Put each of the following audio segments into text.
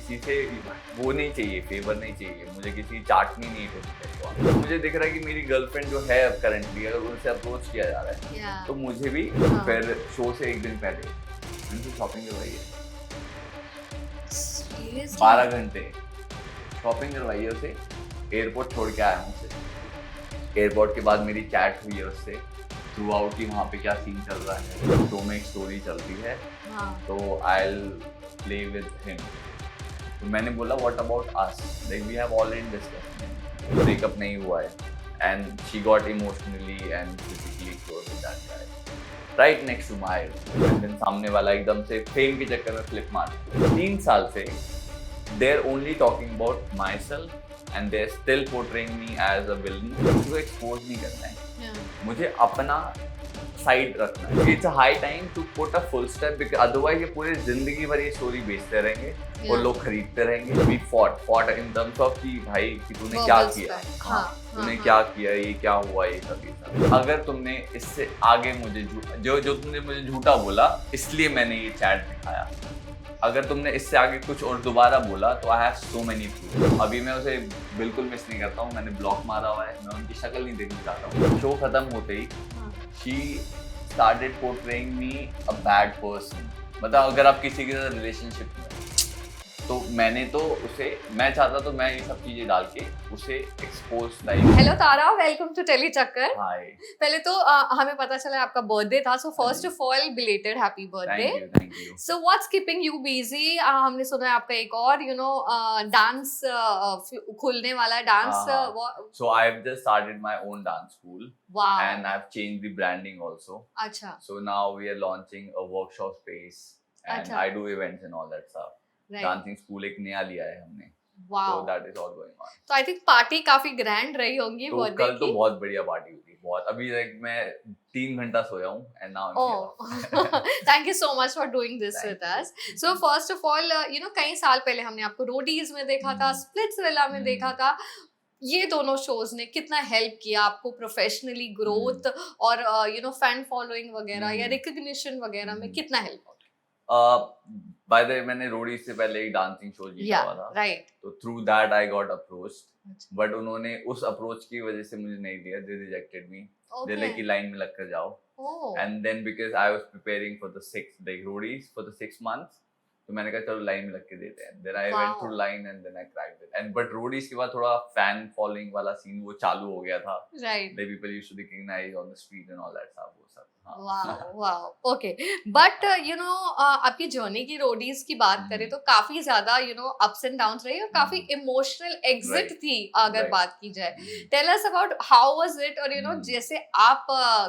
किसी से वो नहीं चाहिए, फेवर नहीं चाहिए, मुझे किसी चाटनी नहीं है। मुझे दिख रहा है कि मेरी गर्लफ्रेंड जो है अब करंटली, अगर उनसे अप्रोच किया जा रहा है या तो मुझे भी हाँ फिर शो से एक दिन पहले उनसे शॉपिंग करवाई है। सीरियसली 12 घंटे शॉपिंग करवाई है उसे, एयरपोर्ट छोड़ के आया हूँ उसे। एयरपोर्ट के बाद मेरी चैट हुई है उससे थ्रू आउट कि वहाँ पे क्या सीन चल रहा है, शो में एक स्टोरी चल रही है, हाँ तो I will play with him. तो मैंने बोला what about us, like we have already discussed, breakup नहीं हुआ है, and she got emotionally and physically close with that guy right next to my, and then सामने वाला एकदम से फेम के चक्कर में फ्लिप मार। 3 साल से they are only talking about myself and they are still portraying me as a villain. किसी को एक्सपोज नहीं करना है, मुझे अपना साइड रखना है। It's a high time to put a full step, because otherwise ये पूरी जिंदगी भर ये स्टोरी बेचते रहेंगे और लोग खरीदते रहेंगे। We fought in terms of कि भाई कि तूने क्या किया, हाँ तूने क्या किया, ये क्या हुआ, ये सब। अगर तुमने इससे आगे मुझे जो तुमने मुझे झूठा बोला इसलिए मैंने ये चैट दिखाया, अगर तुमने इससे आगे कुछ और दोबारा बोला तो I have so many proof. अभी मैं उसे बिल्कुल मिस नहीं करता हूँ, मैंने ब्लॉक मारा हुआ है, मैं उनकी शक्ल नहीं देखना चाहता हूँ। शो खत्म होते ही she started portraying me a bad person. मतलब अगर आप किसी के साथ रिलेशनशिप में, तो मैंने तो उसे, मैं चाहता तो मैं ये सब चीजें डाल के उसे expose like. Hello Tara, welcome to Telly Chakkar. Hi, पहले तो हमें पता चला आपका बर्थडे था, so first of all belated happy birthday. Thank you. So what's keeping you busy? हमने सुना है आपका एक और डांस खुलने वाला है, dance. So I've just started my own dance school wow, and I've changed the branding also. अच्छा So now we are launching a workshop space and अच्छा, I do events and all that stuff. Right, Dancing school एक नया लिया है हमने, so wow. that is all going on. तो I think party काफी grand रही होंगी तो बर्थडे कल तो की। बहुत बढ़िया पार्टी हुई थी, बहुत। अभी लाइक मैं 3 घंटा सोया हूँ and now I'm here. Oh, thank you so much for doing this Thank with you. us. So first of all, कई साल पहले हमने आपको रोडीज में देखा था, स्प्लिट्स विला में देखा था। ये दोनों शोज ने कितना हेल्प किया आपको प्रोफेशनली ग्रोथ और फैन फॉलोइंग वगैरह या रिकग्निशन वगैरह में कितना हेल्प बाय द वे मैंने रोडी से पहले एक डांसिंग शो जीता हुआ था, राइट? तो through that I got approached, but उन्होंने उस अप्रोच की वजह से मुझे नहीं दिया, they rejected me. They like कि लाइन में लगकर जाओ, and then because I was preparing for the 6 like Roadies for the 6 months, तो मैंने कहा चलो लाइन में लग के देते हैं। Then I went through line and then I cracked it, and but Roadies के बाद थोड़ा फैन फॉलोइंग वाला सीन वो चालू हो गया था, right, they people used to recognise on the street and all that stuff, वो सब। Wow wow, okay. बट आपकी जर्नी की रोडीज की बात करें तो काफी ज्यादा अप्स एंड डाउन्स रही और काफी इमोशनल एग्जिट थी अगर बात की जाए। Tell us about how was it, और जैसे आप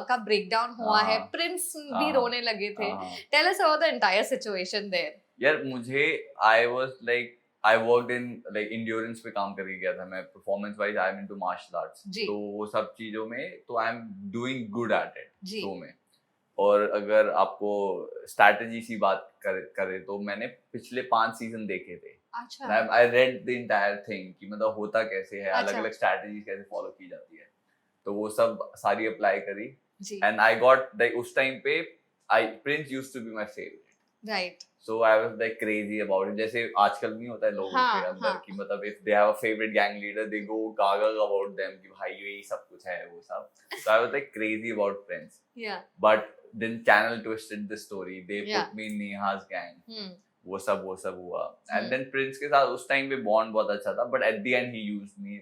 का ब्रेकडाउन हुआ है, प्रिंस भी रोने लगे थे। Tell us about the entire situation there. यार मुझे I was like I worked in like endurance पे काम करके गया था मैं, performance wise I am into martial arts, तो वो सब चीजों में तो I am doing good at it show में। और अगर आपको स्ट्रैटेजी सी बात करे तो मैंने पिछले 5 सीजन देखे थे। अच्छा, I read the entire thing कि मतलब होता कैसे है, अलग अच्छा, अलग स्ट्रैटेजी कैसे फॉलो की जाती है, तो वो सब सारी अप्लाई करी, जी, एंड आई गॉट लाइक उस टाइम पे I prince used to be my favourite, right. So I was like crazy about it. जैसे आजकल नहीं होता है लोगों के अंदर कि मतलब if they have a favourite gang leader they go Gaga about them कि भाई ये सब कुछ है वो सब, so I was like crazy about Prince, but then channel twisted the story, they put me in Neha's gang, वो सब हुआ, and then Prince के साथ उस टाइम पे बॉन्ड बहुत अच्छा था, but at the end he used me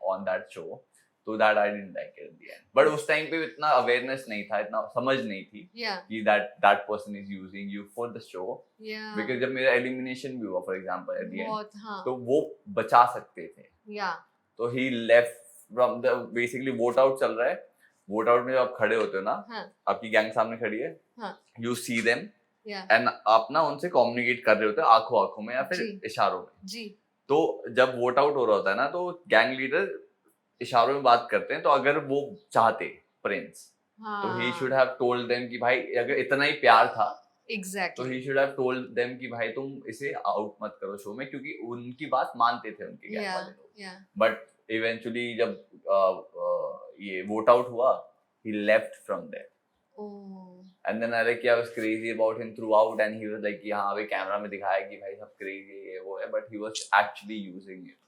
on that show, so that I didn't like it at the end, but उस टाइम पे इतना awareness नहीं था, इतना समझ नहीं थी कि that person is using you for the show, because जब मेरा elimination भी हुआ for example at the end, तो वो बचा सकते थे, तो he left from the basically vote out चल रहा है, वोट आउट में जब आप खड़े होते हो ना, आपकी गैंग सामने खड़ी है, यू सी देम एंड आप ना उनसे कम्युनिकेट कर रहे होते हो आंखों आंखों में या फिर इशारों में, तो जब वोट आउट हो रहा होता है ना, तो गैंग लीडर इशारों में बात करते हैं, तो अगर वो चाहते प्रिंस, तो he should have told them कि भाई अगर इतना ही प्यार था, तो he should have told them कि भाई तुम इसे आउट मत करो शो में, क्योंकि उनकी बात मानते थे उनके गैंग वाले लोग, बट इवेंचुअली जब ये वोट आउट हुआ, he left from there, Oh. And then I was crazy about him throughout, and he was like कि हाँ अभी कैमरा में दिखाया कि भाई सब crazy है वो है, but he was actually using it.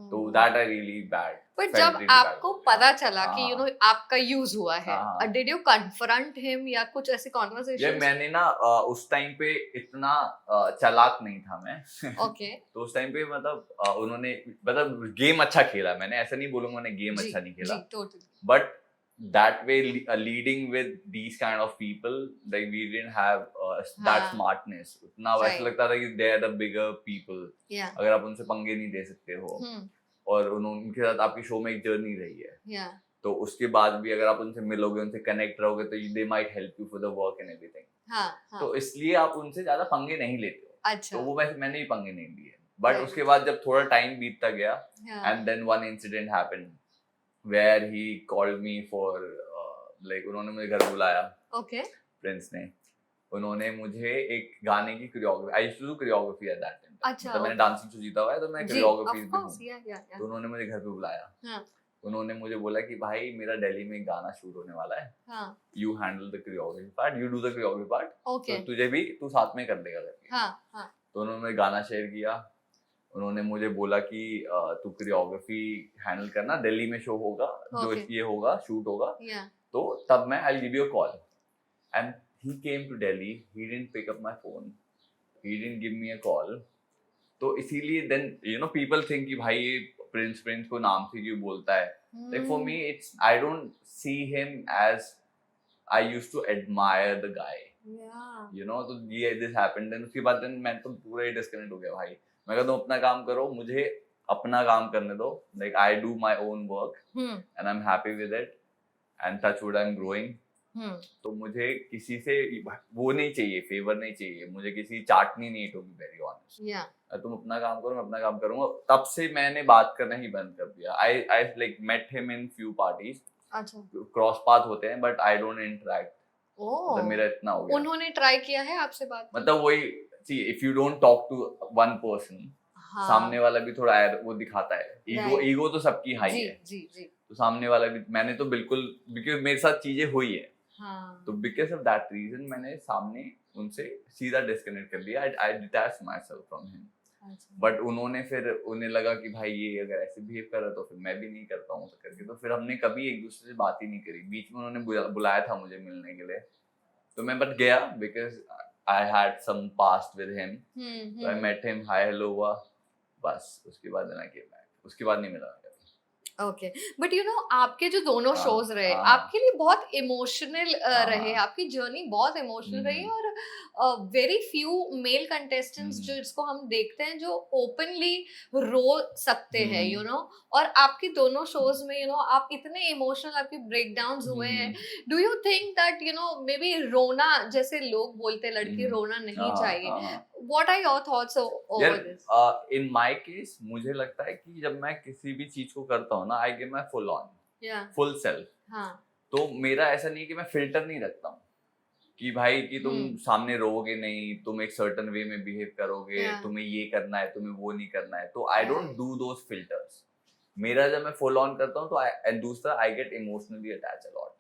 So Oh. that I really bad. But felt जब really bad आपको about it. पता चला कि हाँ, आपका यूज हुआ है, हाँ। डिड यू कन्फ्रंट हिम या कुछ ऐसी ये कॉन्वर्सेशन? मैंने ना उस टाइम पे इतना चालाक नहीं था मैं. ओके. तो उस टाइम पे मतलब उन्होंने मतलब गेम अच्छा खेला, मैंने ऐसा नहीं बोलूंगा मैंने गेम जी अच्छा नहीं खेला, जी totally. but that way leading with these kind of people, like we didn't have that हाँ. smartness. उतना वैसे Right. लगता था कि they are the bigger people, या अगर आप उनसे पंगे नहीं दे सकते हो, और उनके साथ आपकी शो में एक जर्नी रही है, या तो उसके बाद भी अगर आप उनसे मिलोगे, उनसे कनेक्ट रहोगे, तो they might help you for the work and everything. हाँ हाँ. तो इसलिए आप उनसे ज्यादा पंगे नहीं लेते हो. अच्छा. तो वो मैंने भी पंगे नहीं लिए, बट Right. उसके बाद जब थोड़ा टाइम बीतता गया, हाँ. and then one incident happened where he called me for like उन्होंने मुझे घर बुलाया, ओके. प्रिंस ने. उन्होंने मुझे एक गाने की choreography, I used to do choreography at that time. अच्छा, मतलब मैंने okay. डांसिंग शो जीता हुआ है, तो मैं जी, कोरियोग्राफी of भी course, हूँ. या. तो उन्होंने मुझे घर पे बुलाया. हाँ. उन्होंने मुझे बोला कि भाई मेरा दिल्ली में एक गाना शूट होने वाला है, हाँ. You handle the choreography part, you do the choreography part, okay. तो तुझे भी तू साथ में कर देगा करके. हाँ हाँ. तो उन्होंने गाना शेयर किया. उन्होंने मुझे बोला कि तू कोरियोग्राफी हैंडल करना, दिल्ली में शो होगा, जो Okay. ये होगा, शूट होगा, या. तो तब मैं I give you a call. And he came to Delhi, he didn't pick up my phone, he didn't give me a call. तो इसीलिए देन पीपल थिंक कि भाई ये प्रिंस को नाम से क्यों बोलता है. Like for me, I don't see him as I used to admire the guy. या. तो ये this happened. Then उसके बाद मैं तो पूरा ही डिस्कनेक्ट हो गया भाई. मैं कहता हूँ अपना काम करो, मुझे अपना काम करने दो. Like I do my own work and I'm happy with it. And touch wood, I'm growing. तो मुझे किसी से वो नहीं चाहिए, फेवर नहीं चाहिए, मुझे किसी चाटनी नहीं, टू बी वेरी ऑनेस्ट. या. तुम अपना काम करो, मैं अपना काम करूंगा. तब से मैंने बात करना ही बंद कर दिया. I like met him in few parties. अच्छा. क्रॉस पाथ होते हैं, बट आई डोंट इंटरेक्ट. ओह. मेरा इतना हो गया. उन्होंने ट्राई किया है आपसे बात? मतलब वही, see if you don't talk to one person, हाँ. सामने वाला भी थोड़ा वो दिखाता है. ईगो तो सबकी हाई जी है. जी जी. तो सामने वाला भी, मैंने तो बिल्कुल, बिकॉज मेरे साथ चीजें हुई है, हाँ. तो बिकॉज ऑफ दैट रीजन मैंने सामने उनसे सीधा डिस्कनेक्ट कर लिया. I detach myself from him. अच्छा. बट उन्हें लगा कि भाई ये अगर ऐसे बिहेव कर रहा तो फिर मैं भी नहीं करता हूँ करके, तो फिर हमने कभी एक दूसरे से बात ही नहीं करी. बीच में उन्होंने बुलाया था मुझे मिलने के लिए, तो मैं बट गया because I had some past with him. तो I met him, hi hello हुआ, बस उसके बाद ना किया बैक, उसके बाद नहीं मिला. ओके. बट आपके जो दोनों हाँ, शोज रहे, हाँ. आपके लिए बहुत इमोशनल रहे, हाँ. आपकी जर्नी बहुत इमोशनल रही है, और वेरी फ्यू मेल कंटेस्टेंट्स जो इसको हम देखते हैं जो ओपनली रो सकते हैं, और आपके दोनों शोज में आप इतने इमोशनल, आपके ब्रेकडाउन्स हुए हैं. Do you think that maybe रोना, जैसे लोग बोलते हैं लड़की रोना नहीं चाहिए, what are your thoughts over this? In my case मुझे लगता है कि जब मैं किसी भी चीज को करता हूँ ना, I give my full on, full self. हाँ. तो मेरा ऐसा नहीं कि मैं फिल्टर नहीं रखता हूँ कि भाई कि तुम सामने रोगे नहीं, तुम एक सर्टेन वे में बिहेव करोगे, तुम्हें ये करना है, तुम्हें वो नहीं करना है. तो I don't do those filters. मेरा जब मैं फुल ऑन करता हूँ तो एंड दूसरा I get emotionally attach a lot.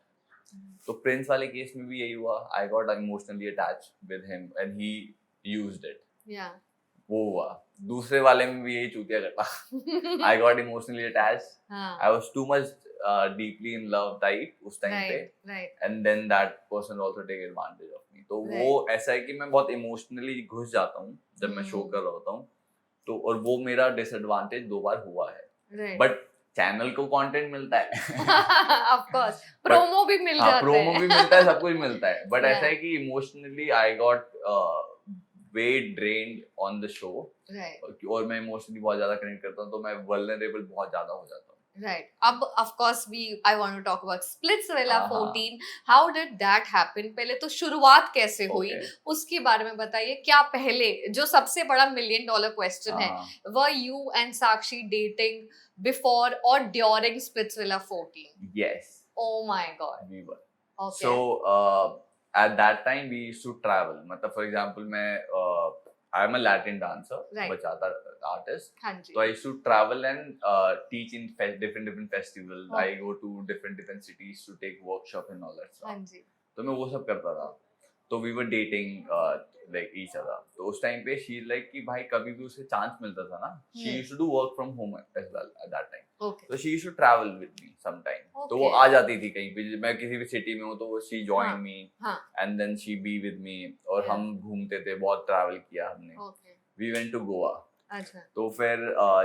तो प्रिंस वाले केस में भी यही हुआ. I got emotionally attach with him and he used it. वो हुआ. दूसरे वाले में भी यही चूतिया करता. I got emotionally attach, I was too much deeply in love type उस टाइम पे, and then that person also take advantage of me. तो वो ऐसा है कि मैं बहुत इमोशनली घुस जाता हूँ जब मैं शो कर रहा होता हूँ. तो और वो मेरा डिसएडवांटेज 2 बार हुआ है. बट चैनल को कंटेंट मिलता है. ऑफ कोर्स प्रोमो भी मिल जाता है. प्रोमो भी मिलता है, सब कुछ मिलता है. बट ऐसा है कि emotionally I got way drained on the show, और मैं इमोशनली बहुत ज्यादा कनेक्ट करता हूँ, तो मैं वल्नरेबल बहुत ज्यादा हो जाता हूँ. Right. अब of course I want to talk about Splitsvilla 14. How did that happen? पहले तो शुरुआत कैसे हुई, उसके बारे में बताइए. क्या पहले, जो सबसे बड़ा $1 million क्वेश्चन है, were you and Sakshi dating before or during Splitsvilla 14? Yes. Oh my God. We were. Okay. So at that time we used to travel. मतलब for example मैं I am a Latin dancer, bachata artist. So I used to travel and teach in different festivals. I go to different cities to take workshop and all that stuff. तो मैं वो सब करता था। तो we were dating like each other. तो उस time पे शी लाइक कि भाई कभी भी उसे चांस मिलता था ना, she used to do work from home as well at that time. Okay तो she used to travel with me some time. तो वो ओके आ जाती थी कहीं पे, मैं किसी भी सिटी में हूँ तो शी जॉइन हाँ मी हाँ and then she be with me, और Yeah. हम घूमते थे, बहुत ट्रैवल किया हमने। Okay we went to Goa. अच्छा तो फिर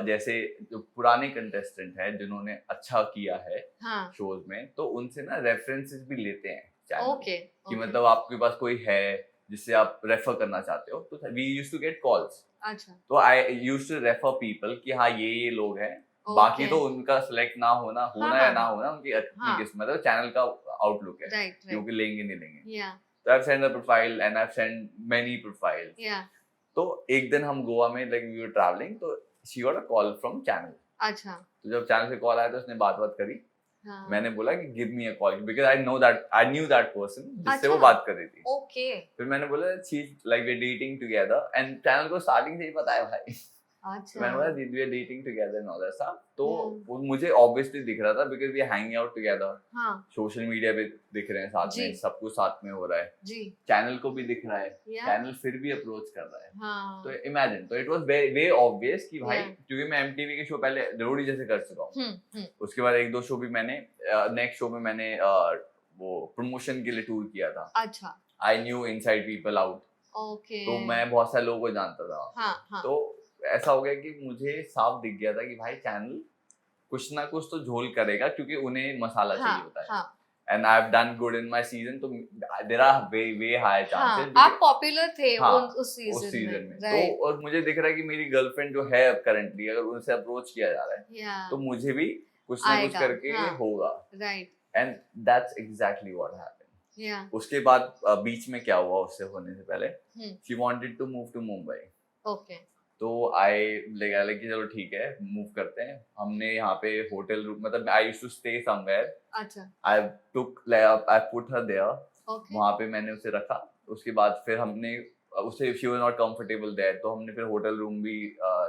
जैसे जो पुराने कंटेस्टेंट हैं जिन्होंने अच्छा किया है हाँ शोज में, तो उनसे ना रेफरेंसेस भी लेते हैं चैनल ओके कि ओके मतलब आपके पास कोई है जिससे आप रेफर करना चाहते हो। तो we used to get calls. अच्छा तो I used to refer people कि हाँ ये लोग हैं। बाकी ओके तो उनका सिलेक्ट ना होना हाँ होना या हाँ ना होना उनकी अपनी हाँ किस्मत है, चैनल का आउटलुक है राइट राइट क्योंकि लेंगे नहीं लेंगे। या तो I send a profile and I send many profiles. या तो एक दिन हम गोवा में लाइक वी वर ट्रैवलिंग, तो she got a call from channel. अच्छा तो जब चैनल से कॉल आया तो उसने बात करी। हाँ मैंने बोला कि give me a call because I knew that person जिससे वो अच्छा बात कर रही थी। ओके फिर मैंने बोला she like we are dating together, and channel को स्टार्टिंग से ही पता है भाई। तो अच्छा मैंने बोला we are dating together and all that stuff. तो Yeah. वो मुझे ऑब्वियसली दिख रहा था because we are hanging out together, हाँ सोशल मीडिया पे दिख रहे हैं साथ में, जी सब कुछ साथ में हो रहा है, जी चैनल को भी दिख रहा है, या चैनल फिर भी अप्रोच कर रहा है। हाँ तो इमेजिन, तो इट वाज वे ऑब्वियस कि भाई Yeah. क्योंकि मैं एमटीवी के शो पहले रोडी जैसे कर चुका हूँ। हम्म उसके बाद एक दो शो भी मैंने, नेक्स्ट शो में मैंने वो प्रमोशन के लिए टूर किया था। अच्छा I knew inside people out. Okay तो मैं बहुत सारे लोगों को जानता था। हाँ हाँ तो ऐसा हो गया कि मुझे साफ दिख गया था कि भाई चैनल कुछ ना कुछ तो झोल करेगा क्योंकि उन्हें मसाला चाहिए हाँ होता है। हाँ and I have done good in my season, तो देयर आर वे हाई हाँ चांसेस। आप पॉपुलर थे हाँ, उस उस सीजन सीजन में में राइट तो, और मुझे दिख रहा है कि मेरी गर्लफ्रेंड जो है करंटली, अगर उनसे अप्रोच किया जा रहा है या तो मुझे भी कुछ ना कुछ आएगा करके हाँ होगा। Right and that's exactly what happened. या उसके बाद बीच में क्या हुआ उससे होने से पहले, hmm she wanted to move to Mumbai. Okay तो आई लाइक कि चलो ठीक है मूव करते हैं। हमने यहाँ पे होटल रूम, मतलब I used to stay somewhere, अच्छा I I put her there. Okay वहाँ पे मैंने उसे रखा। उसके बाद फिर हमने उसे, she was not comfortable there, तो हमने फिर होटल रूम भी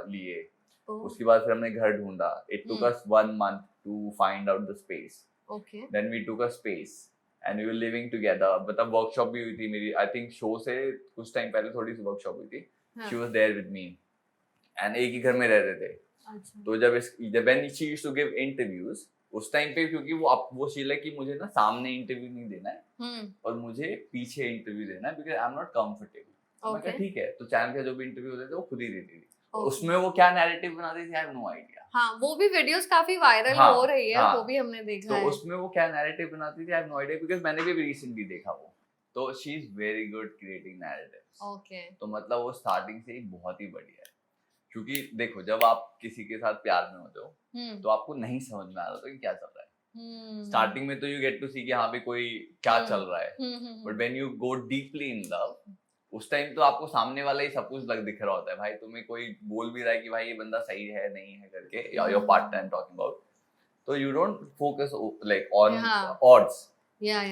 लिए। उसके बाद फिर हमने घर ढूंढा। It took us 1 month to find out the space. Okay then we took a space and we were living together. मतलब वर्कशॉप भी हुई थी मेरी, आई थिंक शो से कुछ टाइम पहले थोड़ी सी वर्कशॉप हुई थी। She was there with me and एक ही घर में रह रहे थे। अच्छा तो जब when she used to give interviews उस टाइम पे, क्योंकि वो शील है कि मुझे ना सामने इंटरव्यू नहीं देना है और मुझे पीछे इंटरव्यू देना है because I am not comfortable. मैं कहा ठीक है। तो चैनल का जो भी इंटरव्यू होते थे वो खुद ही देती थी। उसमें वो क्या नैरेटिव बनाती थी आई हैव नो आइडिया। हाँ वो भी वीडियोस काफी वायरल हाँ, हो रही है हाँ, वो भी हमने देखा तो है उसमें वो क्या नैरेटिव बनाती थी I have no idea because मैंने भी रिसेंटली देखा वो। तो she is very good creating narratives. Okay तो मतलब वो स्टार्टिंग से ही बहुत ही बढ़िया है। क्योंकि देखो जब आप किसी के साथ प्यार में होते हो तो आपको नहीं समझ में आ रहा था कि क्या चल रहा है। स्टार्टिंग में तो यू गेट टू सी कि हाँ भी कोई क्या चल रहा है, but when you go deeply in love उस टाइम तो आपको सामने वाला ही सब कुछ दिख रहा होता है। भाई तुम्हें कोई बोल भी रहा है कि भाई ये बंदा सही है नहीं है करके, या your partner I am talking about, तो you don't focus like on odds. या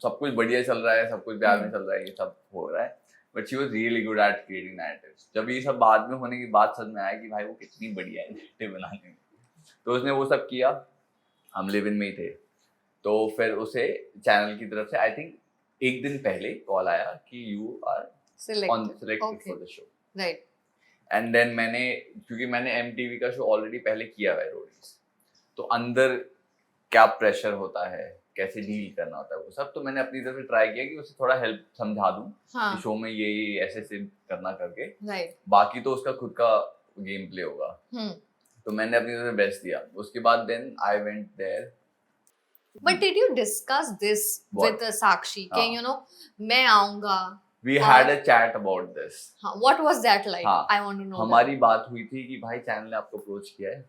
सब कुछ बढ़िया चल रहा है, सब कुछ प्यार में चल रहा है, ये सब हो रहा है, but she was really good at creating narratives. जब ये सब बाद में होने की बात समझ में आया कि भाई वो कितनी बढ़िया है नैरेटिव बनाने में, तो उसने वो सब किया। हम लिव इन में ही थे। तो फिर उसे चैनल की तरफ से आई थिंक एक दिन पहले कॉल आया कि you are selected for the show, right and then क्योंकि मैंने MTV का शो ऑलरेडी पहले किया है रोडीज, तो अंदर क्या प्रेशर होता है, कैसे डील करना होता है वो सब, तो मैंने अपनी तरफ से ट्राई किया कि उसे थोड़ा हेल्प समझा दूं कि शो में ये ऐसे करना करके, राइट बाकी तो उसका खुद का गेम प्ले होगा। तो मैंने अपनी तरफ से बेस्ट दिया। उसके बाद then I went there. But did you discuss this with Sakshi कि यू नो मैं आऊंगा? We had a chat about this. What was that like? हाँ, I want to know. हमारी बात हुई थी कि भाई चैनल ने आपको अप्रोच किया है,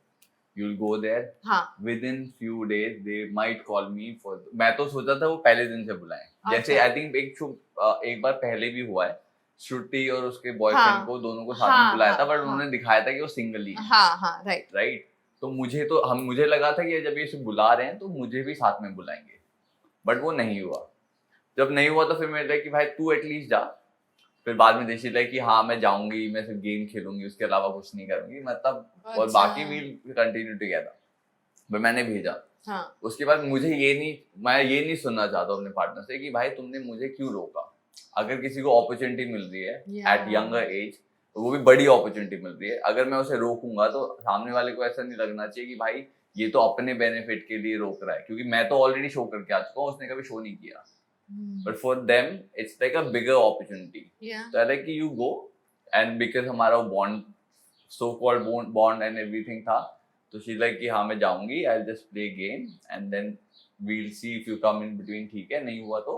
you'll go there. हाँ. Within few days they might call me for. मैं तो सोचा था वो पहले दिन से बुलाएं। जैसे I think एक बार पहले भी हुआ है, श्रुति और उसके बॉयफ्रेंड को दोनों को साथ में बुलाया था, बट उन्होंने दिखाया था कि वो सिंगल ही है। हाँ, राइट। तो मुझे लगा था कि जब ये इसे बुला रहे हैं तो मुझे भी साथ में बुलाएंगे, बट वो नहीं हुआ। जब नहीं हुआ तो फिर मैंने कहा कि भाई तू एटलीस्ट जा। फिर बाद में देशी लाइक कि हाँ मैं जाऊंगी, मैं सिर्फ गेम खेलूंगी, उसके अलावा कुछ नहीं करूंगी, मतलब और बाकी वील कंटिन्यू टुगेदर। बट मैंने भेजा हाँ. उसके बाद मैं ये नहीं सुनना चाहता अपने पार्टनर से कि भाई तुमने मुझे क्यों रोका. अगर किसी को अपॉर्चुनिटी मिल रही है एट यंगर एज, वो भी बड़ी अपॉर्चुनिटी मिल रही है, अगर मैं उसे रोकूंगा तो सामने वाले को ऐसा नहीं लगना चाहिए कि भाई ये तो अपने बेनिफिट के लिए रोक रहा है, क्योंकि मैं तो ऑलरेडी शो करके आ चुका हूँ, उसने कभी शो नहीं किया. But for them it's like a bigger opportunity. तो आई लाइक कि यू गो, एंड बिकॉज हमारा bond, so called bond and everything था, तो शी लाइक कि हाँ मैं जाऊंगी, I just play game and then we'll see if you come in between. ठीक है, नहीं हुआ तो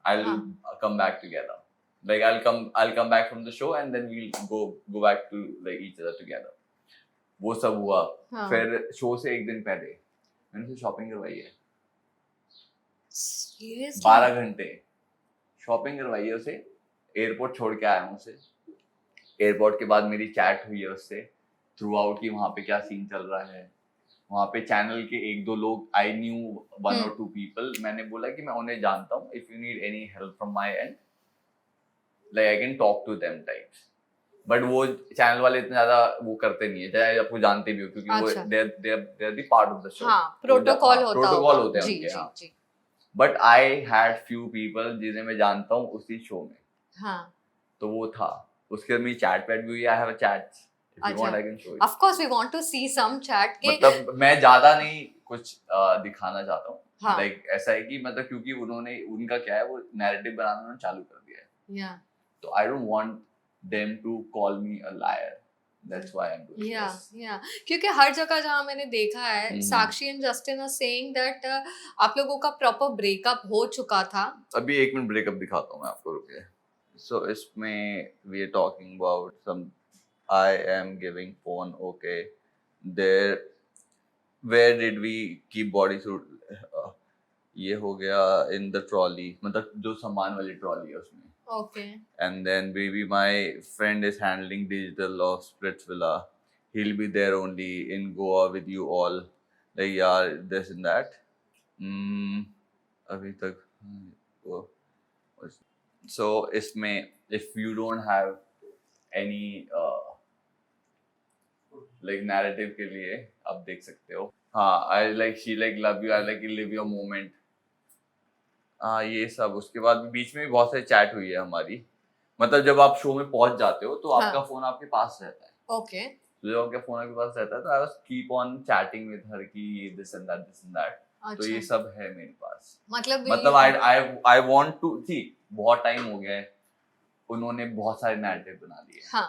I will come back together. Like I'll come back from the show and then we'll go back to like each other together. वो सब हुआ. फिर show से एक दिन पहले मैंने उसे शॉपिंग करवाई है. 12 घंटे शॉपिंग करवाई है उसे. एयरपोर्ट छोड़ के आया हूँ उसे. एयरपोर्ट के बाद मेरी चैट हुई है उससे थ्रू आउट कि वहाँ पे क्या सीन चल रहा है. वहाँ पे चैनल के 1-2 लोग, आई न्यू 1 or 2 people. मैंने बोला कि मैं उन्हें जानता हूँ, if you need any help from my and like I can talk to them types. But वो चैनल वाले इतना ज्यादा वो करते नहीं है, चाहे आपको जानते भी हो, क्योंकि वो they're the part of the show. हाँ, प्रोटोकॉल होते हैं उनके. हाँ. But I had few people जिन्हें मैं जानता हूँ उसी शो में. हाँ. तो वो था. उसके बाद मेरी चैट पैट भी हुई. I have a chat. If you want, I can show you. Of course, we want to see some chat. मतलब मैं ज्यादा नहीं कुछ दिखाना चाहता हूँ. हाँ. Like ऐसा है कि मतलब क्योंकि उनका क्या है, वो नैरेटिव बनाना उन्होंने चालू कर दिया है. Yeah. So I don't want them to call me a liar. That's why I'm doing this. Yeah. क्योंकि हर जगह जहाँ मैंने देखा है, Sakshi and Justin are saying that आप लोगों का प्रॉपर ब्रेकअप हो चुका था. अभी 1 मिनट ब्रेकअप दिखाता हूँ मैं आपको, रुकिए. So इसमें we are talking about some. I am giving phone. Okay. There. Where did we keep bodysuit? ये हो गया in the trolley. मतलब जो सामान वाली ट्रॉली है उसमें. Okay. And then maybe my friend is handling digital of Splitsvilla. He'll be there only in Goa with you all. Like yeah, this and that. अभी तक वो. So इसमें if you don't have any like narrative के लिए आप देख सकते हो. हाँ, I like she like love you. I like live your moment. हाँ, ये सब. उसके बाद बीच में भी बहुत सारी चैट हुई है हमारी. मतलब जब आप शो में पहुंच जाते हो तो आपका फोन आपके पास रहता है. ओके. तो जब आपका फोन आपके पास रहता है तो I was keep on chatting with her की दिस एंड दैट. तो ये सब है मेरे पास. मतलब आई वांट टू सी. बहुत टाइम हो गया है, उन्होंने बहुत सारे नैरेटिव बना लिए. हाँ.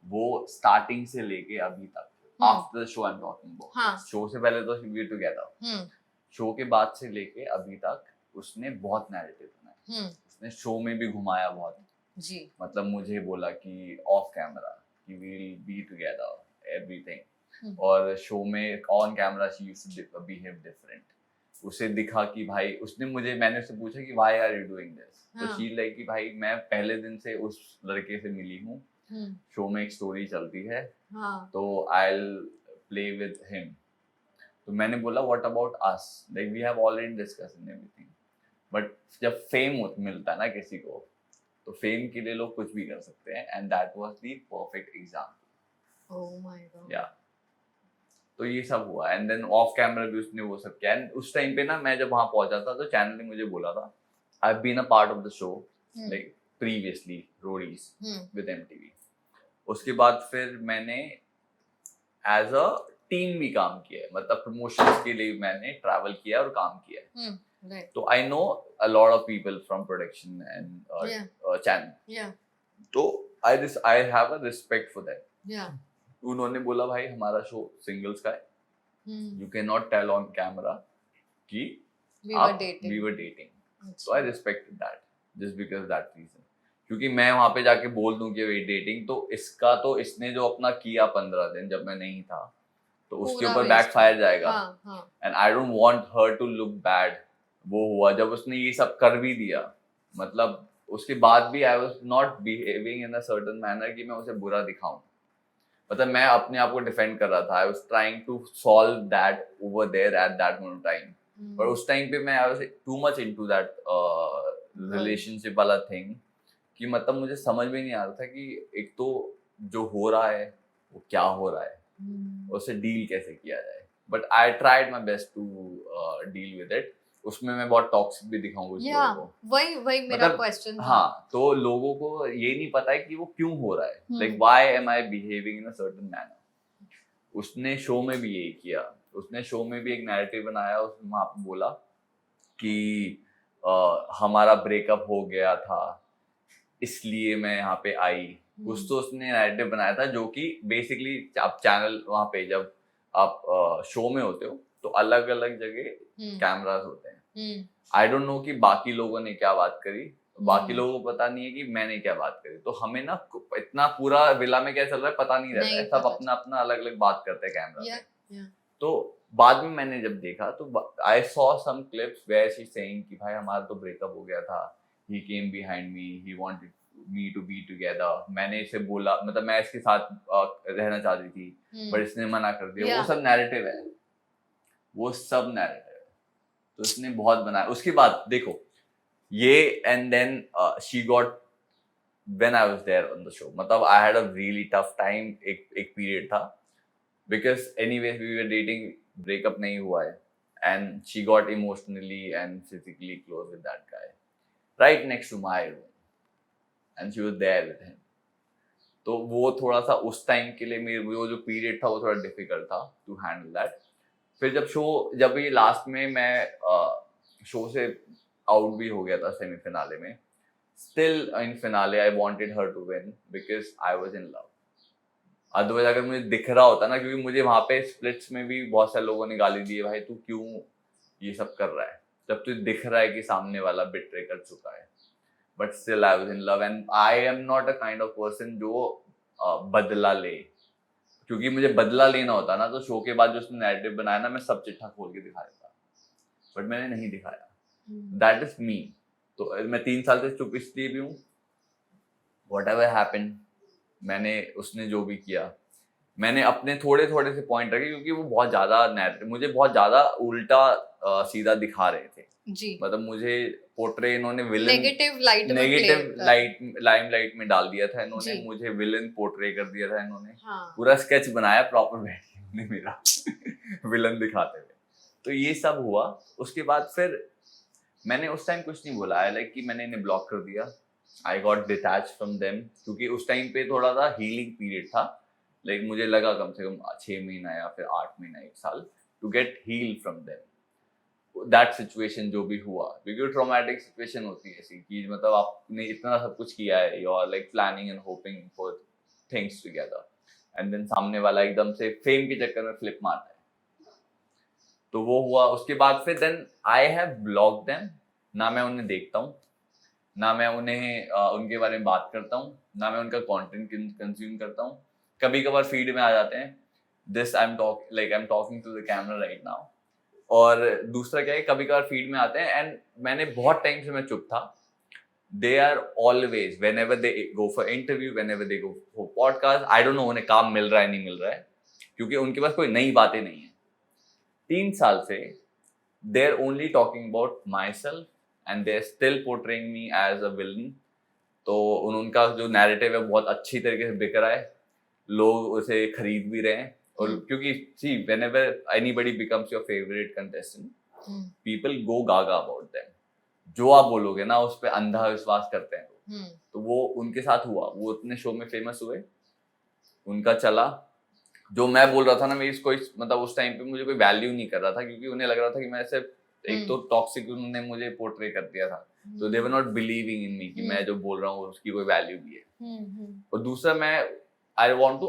वो स्टार्टिंग से लेके अभी तक, after the show I am talking about. Show से पहले तो वी वर टुगेदर. शो के बाद से लेके अभी तक उसने बहुत नैरेटिव बनाए. उसने शो में भी घुमाया बहुत जी. मतलब मुझे बोला कि ऑफ कैमरा कि we will be together everything, और शो में on camera she used to behave different. उसे दिखा कि भाई मैंने उससे पूछा कि why are you doing this. तो शी लाइक कि भाई मैं पहले दिन से उस लड़के से मिली हूँ, शो में एक स्टोरी चलती है, तो I will play with him. तो मैंने बोला what about us, like we have already discussed everything. But जब फेम मिलता है ना किसी को, तो फेम के लिए लोग कुछ भी कर सकते हैं, and that was the perfect example. Oh my God. या तो ये सब हुआ. एंड देन ऑफ कैमरा भी उसने वो सब किया. एंड उस टाइम पे ना मैं जब वहां पहुंचा था तो चैनल ने मुझे बोला था I have been a part of the show like previously Roadies with MTV. उसके बाद फिर मैंने एज अ टीम भी काम किया है, मतलब प्रमोशंस के लिए मैंने ट्रैवल किया और काम किया है. Right. So I know a lot of people from production and channel. तो I have a respect for them. उन्होंने बोला भाई हमारा शो सिंगल्स का है. You cannot tell on camera कि we were dating. So I respected that just because of that reason. क्योंकि मैं वहाँ पे जाके बोल दूं कि वे डेटिंग, तो इसने जो अपना किया 15 दिन जब मैं नहीं था, तो उसके ऊपर बैकफायर जाएगा. And I don't want her to look bad. वो हुआ जब उसने ये सब कर भी दिया, मतलब उसके बाद भी आई was not behaving in a certain manner कि मैं उसे बुरा दिखाऊं. मतलब मैं अपने आप को डिफेंड कर रहा था. I was trying to solve that over there at that moment of time. पर उस टाइम पे मैं I was too much into that relationship वाला थिंग कि मतलब मुझे समझ में नहीं आ रहा था कि एक तो जो हो रहा है वो क्या हो रहा है, उससे डील कैसे किया जाए. But I tried my best to deal with it. उसमें मैं बहुत टॉक्सिक भी दिखाऊंगा उस या लोगों को. वही वही मेरा मतलब क्वेश्चन था. हाँ, तो लोगों को ये नहीं पता है कि वो क्यों हो रहा है. Like hmm. Why am I behaving in a certain manner. उसने शो में भी यही किया. उसने शो में भी एक नैरेटिव बनाया. उसने वहां पे बोला कि हमारा ब्रेकअप हो गया था इसलिए मैं यहाँ पे आई. कुछ तो उसने नैरेटिव बनाया था जो कि बेसिकली आप चैनल वहां पे जब आप शो में होते हो तो अलग अलग जगह कैमरास होते हैं. आई डोंट नो कि बाकी लोगों ने क्या बात करी. बाकी लोगों को पता नहीं है कि मैंने क्या बात करी. तो हमें ना इतना पूरा विला में क्या चल रहा है पता नहीं रहता है. सब अपना अपना अलग अलग बात करते हैं कैमरा पे. तो बाद में मैंने जब देखा तो I saw some clips where she saying कि भाई हमारा तो ब्रेकअप हो गया था. He came behind me. He wanted me to be together. मैंने इसे बोला मतलब मैं इसके साथ रहना चाहती थी बट इसने मना कर दिया. वो सब नैरेटिव है. वो सब नैरेटिव है. तो इसने बहुत बनाया. उसके बाद देखो ये and then she got when I was there on the show. मतलब I had a really tough time. एक पीरियड था because anyways we were dating. Breakup नहीं हुआ है and she got emotionally and physically close with that guy right next to my room and she was there with him. तो वो थोड़ा सा उस टाइम के लिए मेरे वो जो पीरियड था वो थोड़ा डिफिकल्ट था टू हैंडल दैट. फिर जब ये लास्ट में मैं शो से आउट भी हो गया था सेमीफिनाले में. Still in finale I wanted her to win because I was in love. Otherwise अगर मुझे दिख रहा होता ना क्योंकि मुझे वहां पे स्प्लिट्स में भी बहुत सारे लोगों ने गाली दी है भाई तू क्यों ये सब कर रहा है जब तुझे दिख रहा है कि सामने वाला बिट्रे कर चुका है. But still I was in love and I am not a kind of person जो बदला ले. क्योंकि मुझे बदला लेना होता ना तो शो के बाद जो उसने नैरेटिव बनाया ना मैं सब चिट्ठा खोल के दिखा देता. बट मैंने नहीं दिखाया. That is me. तो मैं 3 साल से चुप इसलिए भी हूँ. व्हाटएवर हैपेंड मैंने उसने जो भी किया मैंने अपने थोड़े थोड़े से पॉइंट रखे क्योंकि वो बहुत ज्यादा नैरेटिव मुझे बहुत ज्यादा उल्टा सीधा दिखा रहे थे जी. मतलब मुझे पोर्ट्रे इन्होंने विलन नेगेटिव लाइमलाइट में डाल दिया था इन्होंने. मुझे विलन पोर्ट्रे कर दिया था इन्होंने. हाँ. पूरा पूरा स्केच बनाया प्रॉपर बैठ के इन्होंने मेरा विलन दिखाते हुए. तो ये सब हुआ. उसके बाद फिर मैंने उस टाइम कुछ नहीं बोला. लाइक कि मैंने इन्हें ब्लॉक कर दिया. I got detach from them क्योंकि उस टाइम पे थोड़ा सा हीलिंग पीरियड था. लाइक मुझे लगा कम से कम 6 महीना या फिर 8 महीना 1 साल to get heal from them. That situation जो भी हुआ क्योंकि ट्रॉमेटिक सिचुएशन होती है ऐसी कि मतलब आपने इतना सब कुछ किया है. You are like planning and hoping for things together and then सामने वाला एकदम से फेम के चक्कर में फ्लिप मारता है. तो वो हुआ. उसके बाद फिर then I have blocked them. ना मैं उन्हें देखता हूँ ना मैं उन्हें उनके बारे में बात करता हूँ ना मैं उनका कंटेंट कंज्यूम करता हूँ. कभी कभार फीड में आ जाते हैं this I am talking to the camera right now. और दूसरा क्या है कभी कभार फीड में आते हैं एंड मैंने बहुत टाइम से मैं चुप था. They are always whenever they go for interview, whenever they go for podcast, I don't know उन्हें काम मिल रहा है नहीं मिल रहा है क्योंकि उनके पास कोई नई बातें नहीं है. 3 साल से they are only talking about myself and they are still portraying me as a villain. तो उनका जो नैरेटिव है बहुत अच्छी तरीके से बिक रहा है. लोग उसे खरीद भी रहे हैं. और क्योंकि see whenever anybody becomes your favorite contestant people go gaga about them. जो आप बोलोगे ना उस पर अंधा विश्वास करते हैं. तो वो उनके साथ हुआ. वो उतने शो में फेमस हुए उनका चला. जो मैं बोल रहा था ना मेरी कोई मतलब उस टाइम पे मुझे कोई वैल्यू नहीं कर रहा था क्योंकि उन्हें लग रहा था कि मैं सिर्फ एक तो टॉक्सिक उन्होंने मुझे पोर्ट्रे कर दिया था. तो दे वर नॉट बिलीविंग इन मी कि मैं जो बोल रहा हूँ उसकी कोई वैल्यू भी है. और दूसरा मैं I want to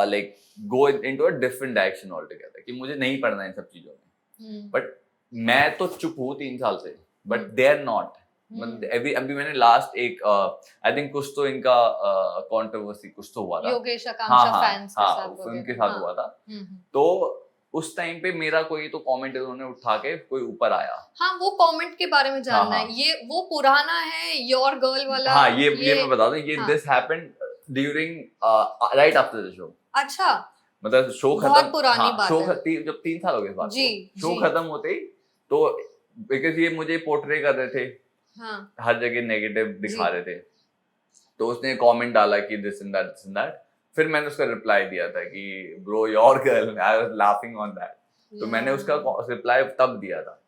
like go into a different direction altogether कि मुझे नहीं पढ़ना इन सब चीजों में. बट मैं तो चुप हूँ 3 साल से बट दे आर नॉट. अभी मैंने लास्ट एक आई थिंक कुछ तो इनका कंट्रोवर्सी कुछ तो हुआ था योगेश आकांक्षा फैंस के साथ उनके साथ हुआ था. तो उस टाइम पे मेरा कोई तो कमेंट उन्होंने उठा के कोई ऊपर आया. हाँ वो कमेंट के बारे में जानना है. ये वो पुराना है योर गर्ल वाला. हाँ ये मैं बता दूं ये this happened during right after the show. अच्छा मतलब शो खत्म. बहुत पुरानी बात शो है. जब 3 साल हो गए इस बात जी को. शो खत्म होते ही तो बिकॉज ये मुझे पोर्ट्रे कर रहे थे. हाँ. हर जगह नेगेटिव दिखा रहे थे. तो उसने कमेंट डाला कि दिस एंड दैट. फिर मैंने उसका रिप्लाई दिया था कि bro your girl. I was laughing on that. तो मैंने उसका रिप्लाई तब दिया था,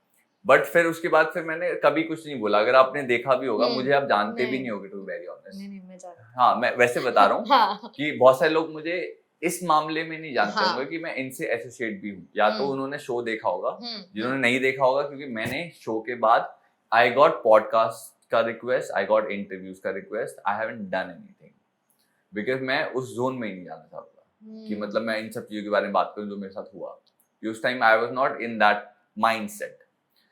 बट फिर उसके बाद फिर मैंने कभी कुछ नहीं बोला। अगर आपने देखा भी होगा, मुझे आप जानते भी नहीं होगे, टू बी वेरी ऑनेस्ट। नहीं मैं जानती हाँ, मैं वैसे बता रहा हूँ हाँ कि बहुत सारे लोग मुझे इस मामले में नहीं जानते हाँ होंगे कि मैं इनसे एसोसिएट भी हूँ, या तो उन्होंने शो देखा होगा, जिन्होंने नहीं देखा होगा, क्योंकि मैंने शो के बाद आई गॉट पॉडकास्ट का रिक्वेस्ट, आई गॉट इंटरव्यूज का request, I haven't done anything because मैं उस जोन में ही नहीं जाना चाहता कि मतलब मैं इन सब चीजों के बारे में बात करूं जो मेरे साथ हुआ। उस time I was not in that mindset,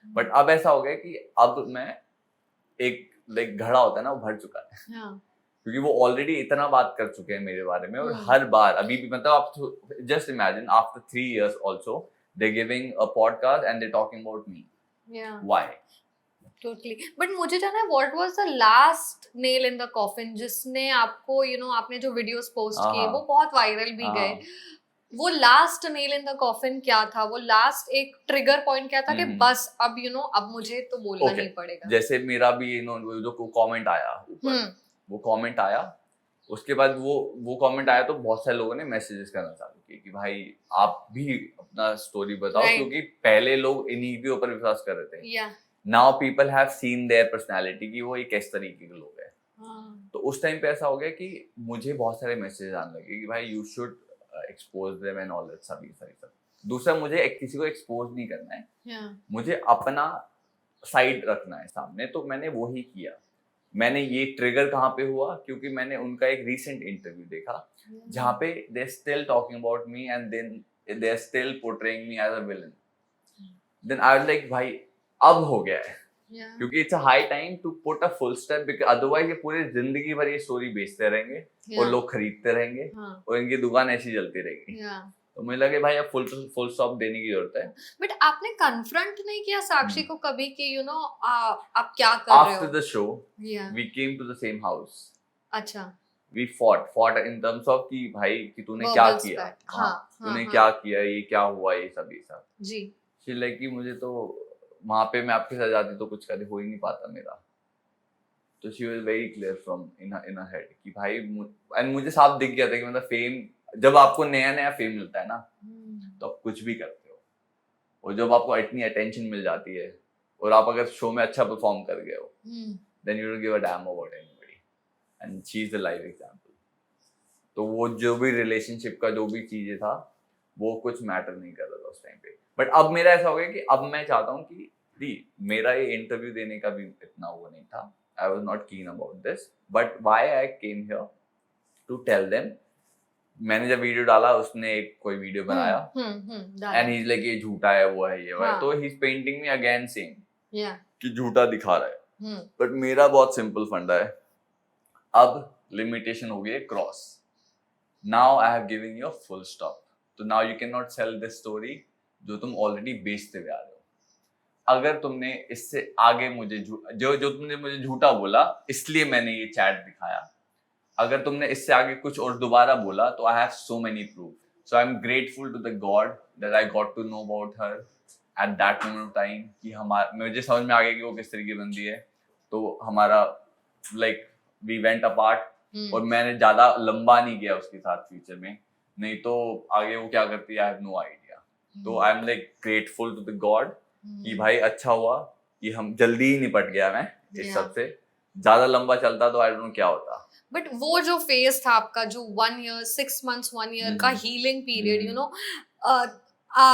but अब ऐसा हो गया कि अब मैं एक लाइक घड़ा होता है ना, वो भर चुका है, क्योंकि वो ऑलरेडी इतना बात कर चुके हैं मेरे बारे में। और हर बार अभी भी मतलब आप just imagine after 3 years also they giving a podcast and they talking about me. Why? Totally. But मुझे जानना है what was the last nail in the coffin जिसने आपको आपने जो वीडियोस पोस्ट किए वो बहुत वायरल भी गए, वो last nail in the coffin क्या था? वो लास्ट एक ट्रिगर पॉइंट क्या था कि बस अब अब मुझे तो बोलना ही पड़ेगा? जैसे मेरा भी जो कमेंट आया ऊपर, वो कमेंट आया, उसके बाद वो कमेंट आया तो बहुत सारे लोगों ने मैसेजेस करना चालू किए कि भाई आप भी अपना स्टोरी बताओ, क्योंकि पहले लोग इन्हीं के ऊपर विश्वास कर रहे थे। Now people have seen there personality कि वो एक किस तरीके के लोग हैं। तो उस टाइम पे ऐसा हो गया कि मुझे बहुत सारे मैसेज आने लगे कि भाई you should expose them and all that सब। दूसरा, मुझे किसी को एक्सपोज नहीं करना है, मुझे अपना साइड रखना है सामने, तो मैंने वो ही किया। मैंने ये ट्रिगर कहाँ पे हुआ, क्योंकि मैंने उनका एक रीसेंट इंटरव्यू देखा जहाँ पे they still talking about me and then they are still portraying me as a villain. Then I was like भाई अब हो गया है, क्योंकि it's a high time to put a full stop, because otherwise ये पूरी जिंदगी भर ये स्टोरी बेचते रहेंगे और लोग खरीदते रहेंगे और इनकी दुकान ऐसी चलती रहेगी। तो मुझे लगे भाई अब फुल स्टॉप देने की जरूरत है। बट आपने कन्फ्रंट नहीं किया साक्षी को कभी कि आप क्या कर रहे हो? After the show we came to the same house. अच्छा, we fought in terms of कि भाई कि तूने क्या किया, तूने क्या किया, ये क्या हुआ, ये सब जी। शी लाइक कि मुझे तो वहां पे मैं आपके साथ जाती तो कुछ कभी हो ही नहीं पाता मेरा। तो she was very clear from in her head कि भाई एंड मुझे साफ दिख गया था कि मतलब फेम, जब आपको नया नया फेम मिलता है ना तो आप कुछ भी करते हो, और जब आपको इतनी अटेंशन मिल जाती है और आप अगर शो में अच्छा परफॉर्म कर गए हो, then you don't give a damn about anybody, and she is the live example. तो वो जो भी रिलेशनशिप का जो भी चीजें था वो कुछ मैटर नहीं कर रहा था उस टाइम पे। बट अब मेरा ऐसा हो गया कि अब मैं चाहता हूँ कि मेरा ये इंटरव्यू देने का भी इतना वो नहीं था, I was not keen about this, but why I came here to tell them. मैंने जब वीडियो डाला, उसने एक कोई वीडियो बनाया एंड ही इज लाइक ये झूठा है, वो है, ये वो है, तो he is painting me again same कि झूठा दिखा रहा है। बट मेरा बहुत सिंपल फंडा है, अब लिमिटेशन हो गई है cross, now I have given you a full stop, तो now you can not sell this story जो तुम ऑलरेडी बेचते हुए आ रहे हो। अगर तुमने इससे आगे मुझे जो तुमने मुझे झूठा बोला इसलिए मैंने ये चैट दिखाया, अगर तुमने इससे आगे कुछ और दोबारा बोला तो I have so many proof. So I am grateful to the god that I got to know about her at that moment of time कि मुझे समझ में आ गया कि वो किस तरीके की बंदी है। तो हमारा लाइक वी वेंट अपार्ट और मैंने ज्यादा लंबा नहीं गया उसके साथ फ्यूचर में, नहीं तो आगे वो क्या करती है आई हैव नो आइडिया। तो I am like grateful to the God कि भाई अच्छा हुआ कि हम जल्दी ही निपट गया मैं इस सब से, ज्यादा लंबा चलता तो आई डोंट नो क्या होता। बट वो जो फेज था आपका, जो 1 year 6 months 1 year का हीलिंग पीरियड,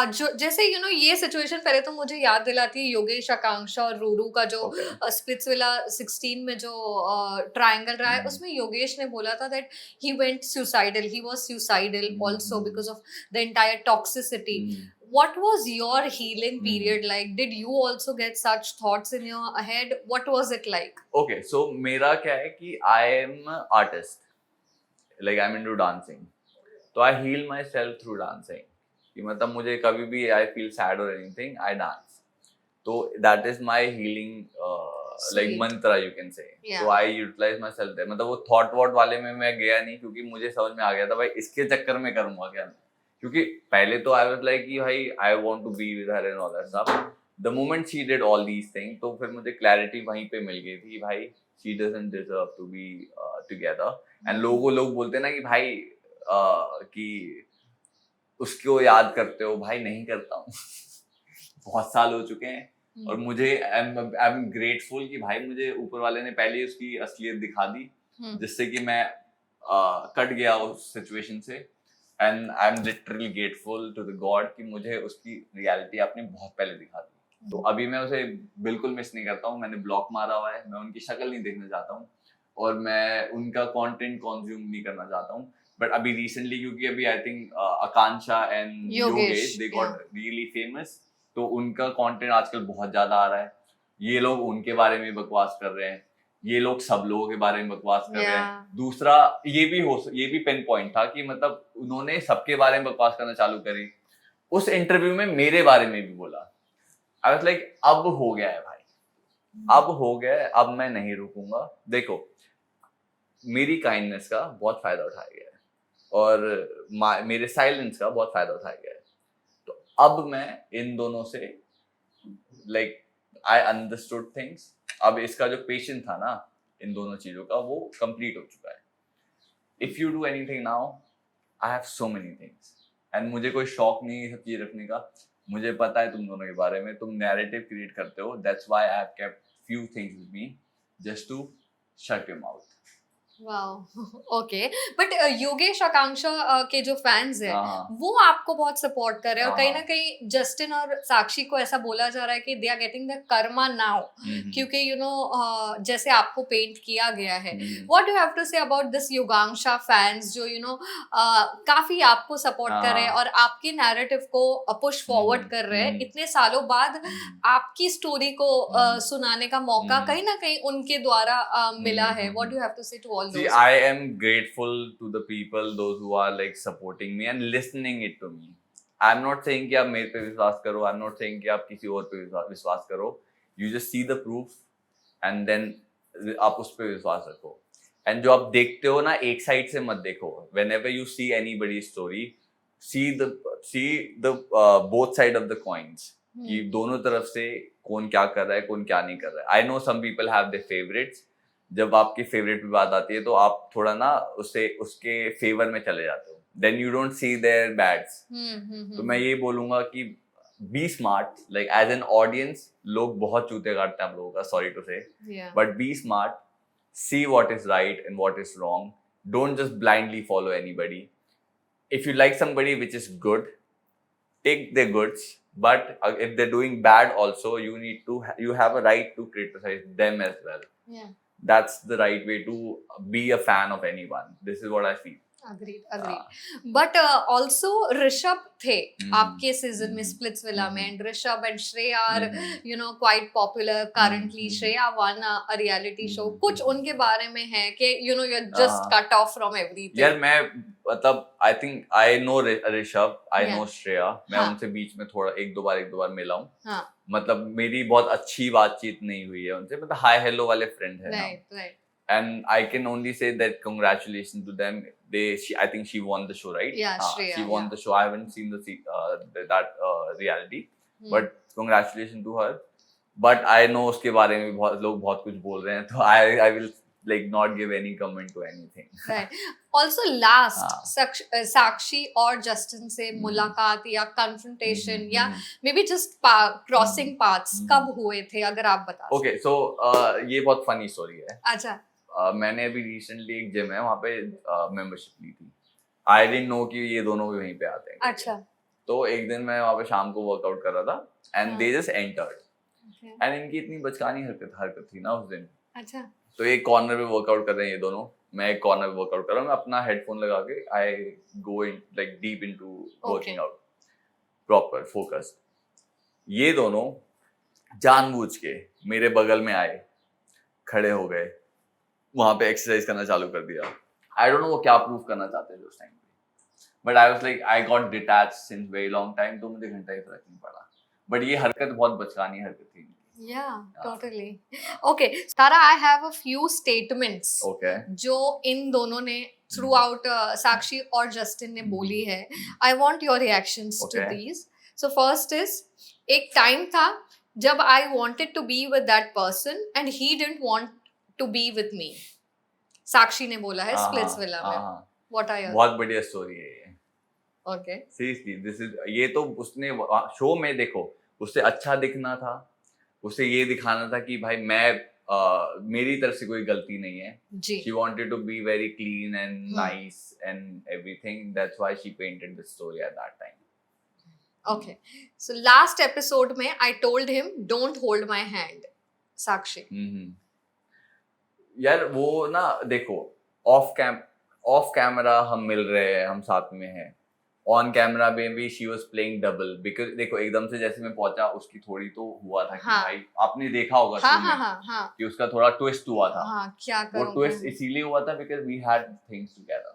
जो जैसे ये सिचुएशन पहले तो मुझे याद दिलाती है योगेश, आकांक्षा और रूरू का जो स्पिट्सविला 16 में जो ट्रायंगल रहा है, उसमें योगेश ने बोला था that he went suicidal, he was suicidal also because of the entire toxicity. What was your healing period like? Did you also get such thoughts in your head? What was it like? Okay, so मेरा क्या है कि I am an artist, like I'm into dancing, तो I heal myself through dancing. कि मतलब मुझे कभी भी I feel sad or anything, I dance. तो that is my healing like mantra you can say. So I utilize myself there. मतलब वो thought वाले में मैं गया नहीं, क्योंकि मुझे समझ में आ गया था भाई इसके चक्कर में करूँगा क्या मैं, क्योंकि पहले तो आई वाज लाइक कि भाई I want to be with her and all that stuff. The moment she did all these thing, तो फिर मुझे क्लैरिटी वहीं पे मिल गई थी भाई she doesn't deserve to be together. And लोग बोलते हैं ना कि भाई कि उसको याद करते हो? भाई नहीं करता हूँ। बहुत साल हो चुके हैं और मुझे आई एम ग्रेटफुल कि भाई मुझे ऊपर वाले ने पहले ही उसकी असलियत दिखा दी, जिससे कि मैं कट गया उस सिचुएशन से। And I am literally grateful to the God कि मुझे उसकी रियलिटी आपने बहुत पहले दिखा दी। तो अभी मैं उसे बिल्कुल मिस नहीं करता हूँ, मैंने ब्लॉक मारा हुआ है, मैं उनकी शक्ल नहीं देखना चाहता हूँ और मैं उनका कंटेंट कंज्यूम नहीं करना चाहता हूँ। बट अभी रिसेंटली क्योंकि अभी I think Akanksha and Yogesh they got really famous, तो उनका कंटेंट आजकल बहुत ज्यादा आ रहा है। ये लोग उनके बारे में बकवास कर रहे हैं, ये लोग सब लोगों के बारे में बकवास कर रहे हैं। दूसरा ये भी पिन पॉइंट था कि मतलब उन्होंने सबके बारे में बकवास करना चालू करी। उस इंटरव्यू में मेरे बारे में भी बोला। आई वाज लाइक अब हो गया है भाई, अब हो गया है, अब मैं नहीं रुकूंगा। देखो मेरी काइंडनेस का बहुत फायदा उठाया गया है और मेरे साइलेंस का बहुत फायदा उठाया गया है। तो अब मैं इन दोनों से लाइक आई अंडरस्टूड थिंग्स। अब इसका जो पेशेंस था ना इन दोनों चीजों का, वो कंप्लीट हो चुका है। If you do anything now, I have so many things and मुझे कोई शौक नहीं है सब चीज रखने का। मुझे पता है तुम दोनों के बारे में, तुम नैरेटिव क्रिएट करते हो, that's why I have kept few things with me just to shut your mouth. Wow okay. But Yogesh Akanksha के जो फैंस हैं वो आपको बहुत सपोर्ट कर रहे हैं और कहीं ना कहीं जस्टिन और साक्षी को ऐसा बोला जा रहा है कि they are getting the karma now, क्योंकि यू नो जैसे आपको पेंट किया गया है। What do have to say about this Yogansha fans जो यू नो काफी आपको सपोर्ट कर रहे हैं और आपके नैरेटिव को पुश फॉरवर्ड कर रहे हैं इतने सालों बाद? आपकी स्टोरी को सुनाने का मौका कहीं ना कहीं उनके द्वारा मिला है। What do have to say to all See, I am grateful to the people, those who are like supporting me and listening it to me. I'm not saying कि आप मेरे पे विश्वास करो, I'm not saying कि आप किसी और पे विश्वास करो. You just see the proof and then आप उस पे विश्वास रखो. And जो आप देखते हो ना, एक साइड से मत देखो. Whenever you see anybody's story, see the both side of the coins. कि दोनों तरफ से कौन क्या कर रहा है, कौन क्या नहीं कर रहा है. I know some people have their favorites. जब आपकी फेवरेट पे बात आती है तो आप थोड़ा ना उसके फेवर में चले जाते हो, then you don't see their bads. तो मैं ये बोलूंगा कि be smart, like as an audience लोग बहुत चूते काटते हैं हम लोगों का, sorry to say, but be smart, see what is right and what is wrong, don't just blindly follow anybody. If you like somebody which is good, take the goods, but if they're doing bad also, you have a right to criticize them as well. That's the right way to be a fan of anyone. This is what I feel. Agreed. But also Rishabh थे आपके season में Splitsvilla में, and Rishabh and Shreya are you know quite popular currently. Shreya won a reality show. कुछ उनके बारे में है कि you know you're just cut off from everything. यार मैं मतलब I think I know Rishabh, I know Shreya. मैं उनसे बीच में थोड़ा एक दो बार मिला हूँ. मतलब मेरी बहुत अच्छी बातचीत नहीं हुई है उनसे, मतलब हाय हेलो वाले फ्रेंड है. Right. And I can only say that congratulations to them. I think she won the show, right? Yeah, Shreya. She won the show. I haven't seen that reality, but congratulations to her. But I know उसके बारे में बहुत लोग बहुत कुछ बोल रहे हैं, तो I will like not give any comment to anything. Right. Also last साक्षी और जस्टिन से मुलाकात या confrontation या maybe just crossing paths कब हुए थे, अगर आप बता सकते? Okay, so ये बहुत funny story है. अच्छा. मैंने अभी रिसेंटली एक जिम है वहाँ पे मेंबरशिप ली थी. आई डिडंट नो कि ये दोनों भी वहीं पे आते हैं. अच्छा. तो एक दिन मैं वहाँ पे शाम को वर्कआउट कर रहा था and they just entered and इनकी इतनी बचकानी हरकत थी ना उस दिन. अच्छा. तो एक कॉर्नर पे वर्कआउट कर रहे हैं ये दोनों, मैं एक कॉर्नर पे वर्कआउट कर रहा हूँ, मैं अपना हेडफोन लगा के I go in like deep into working out, proper focus. ये दोनों जानबूझ के मेरे बगल में आए, खड़े हो गए, वहां पे एक्सरसाइज करना चालू कर दिया. आई डोंट नो वो क्या प्रूव करना चाहते थे उस टाइम पे, but I was like I got detached since very long time, तो मुझे घंटा ही फर्क नहीं पड़ा. बट ये हरकत बहुत बचकानी हरकत थी. Yeah, totally. Okay, Tara, I have a few statements. Okay. जो इन दोनों ने throughout साक्षी और जस्टिन ने बोली है. I want your reactions to these. So first is, एक टाइम था जब I wanted to be with that person and he didn't want to be with me. साक्षी ने बोला है स्प्लिट्सविला में. What are your? बहुत बढ़िया स्टोरी है ये. Okay. सीरियसली दिस इज, ये तो उसने शो में देखो, उसे अच्छा दिखना था, उसे ये दिखाना था कि भाई मैं मेरी तरफ से कोई गलती नहीं है. जी. She wanted to be very clean and Hmm. nice and everything. That's why she painted the story at that time. Okay. So last episode में I told him don't hold my hand. साक्षी. हम्म. यार वो ना देखो, of camera हम मिल रहे हैं, हम साथ में हैं. ऑन कैमरा में भी she was playing double, because देखो एकदम से जैसे मैं पहुंचा उसकी थोड़ी तो हुआ था कि हाँ. भाई आपने देखा होगा हाँ show में हाँ हाँ हाँ कि उसका थोड़ा ट्विस्ट हुआ था. हाँ. क्या वो करूँ ट्विस्ट मैं? इसीलिए हुआ था because we had things together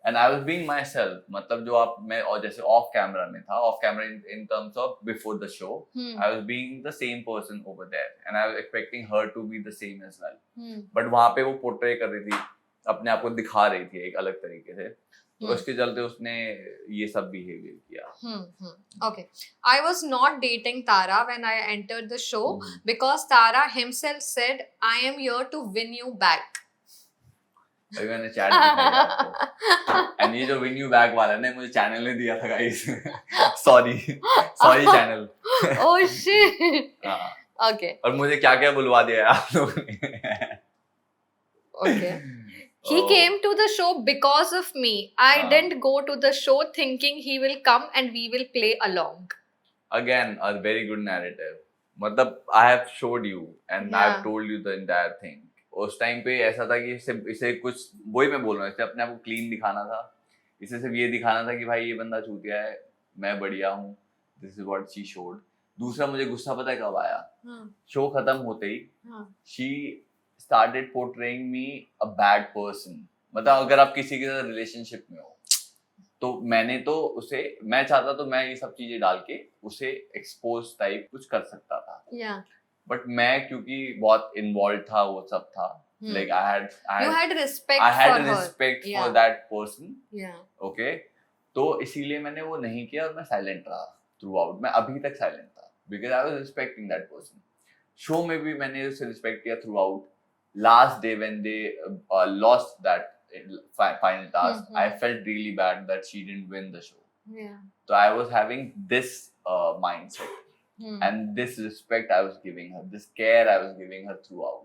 and I was being myself. मतलब जो आप मैं और जैसे ऑफ कैमरा में था, of camera in terms of before the show, hmm. I was being the same person over there and I was expecting her to be the same as well. Hmm. But वहाँ पे वो portray कर रही थी, अपने आप को दिखा रही थी एक अलग तरीके से, तो उसके चलते उसने ये सब बिहेवियर किया. Okay. I was not dating Tara when I entered the show because Tara himself said, I am here to win you back. अभी मैंने चैट दिखाया आपको. एंड ये जो विन यू बैक वाला ने मुझे चैनल ने दिया था guys. Sorry channel. Oh shit. हाँ. Okay. और मुझे क्या क्या बुलवा दिया है आप लोगों ने. Okay. He came to the show because of me. I didn't go to the show thinking he will come and we will play along. Again, a very good narrative. मतलब I have showed you and I have told you the entire thing. उस time पे ऐसा था कि इसे कुछ वही मैं बोल रहा हूँ, इसे अपने आप को क्लीन दिखाना था, इसे सिर्फ ये दिखाना था कि भाई ये बंदा चूतिया है, मैं बढ़िया हूँ. This is what she showed. दूसरा मुझे गुस्सा पता है कब आया? शो खत्म होते ही she started portraying me a bad person. मतलब अगर आप किसी के साथ रिलेशनशिप में हो तो मैं चाहता तो मैं ये सब चीजें डाल के उसे एक्सपोज टाइप कुछ कर सकता था. बट मैं क्योंकि बहुत इन्वॉल्व था, वो सब था, like You had respect for that person. Okay, तो इसीलिए मैंने वो नहीं किया और मैं साइलेंट रहा थ्रू आउट. मैं अभी तक साइलेंट था because I was respecting that person. Show में भी मैंने उसे रिस्पेक्ट किया through out. Last day when they lost that final task, I felt really bad that she didn't win the show. So I was having this mindset and this respect I was giving her, this care I was giving her throughout.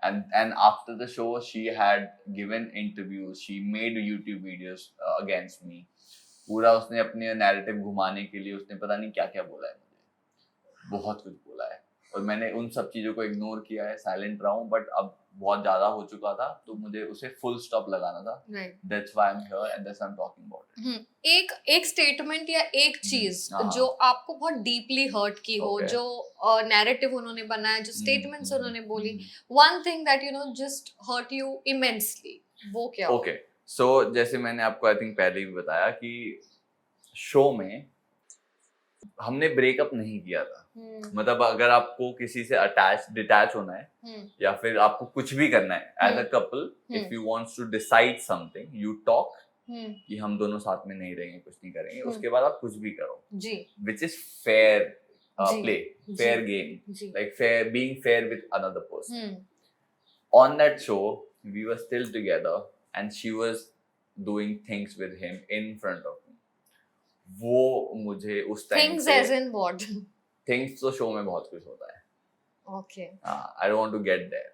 And after the show, she had given interviews, she made YouTube videos against me. पूरा उसने अपने narrative घुमाने के लिए उसने पता नहीं क्या क्या बोला है मुझे, बहुत कुछ बोला है. और मैंने उन सब चीजों को इग्नोर किया है, साइलेंट रहा हूँ. बट अब बहुत ज्यादा हो चुका था तो मुझे उसे फुल स्टॉप लगाना था. That's why I'm here and that's why I'm talking about it. एक स्टेटमेंट या एक चीज जो आपको बहुत डीपली हर्ट की हो, जो नैरेटिव उन्होंने बनाया, जो स्टेटमेंट्स उन्होंने बोली, one thing that you know just hurt you immensely, वो क्या? ओके, सो जैसे मैंने आपको आई थिंक पहले भी बताया कि शो में हमने ब्रेकअप नहीं किया था. मतलब अगर आपको किसी से डिटैच होना है या फिर आपको कुछ भी करना है as a couple, if you wants to decide something, you talk कि हम दोनों साथ में नहीं रहेंगे, कुछ नहीं करेंगे, उसके बाद आप कुछ भी करो, which is fair play, fair game, like fair, being fair with another person. On that show we were still together and she was doing things with him in front of me. वो मुझे उस time things as in what? Things तो show में बहुत कुछ होता है. Okay, I don't want to get there.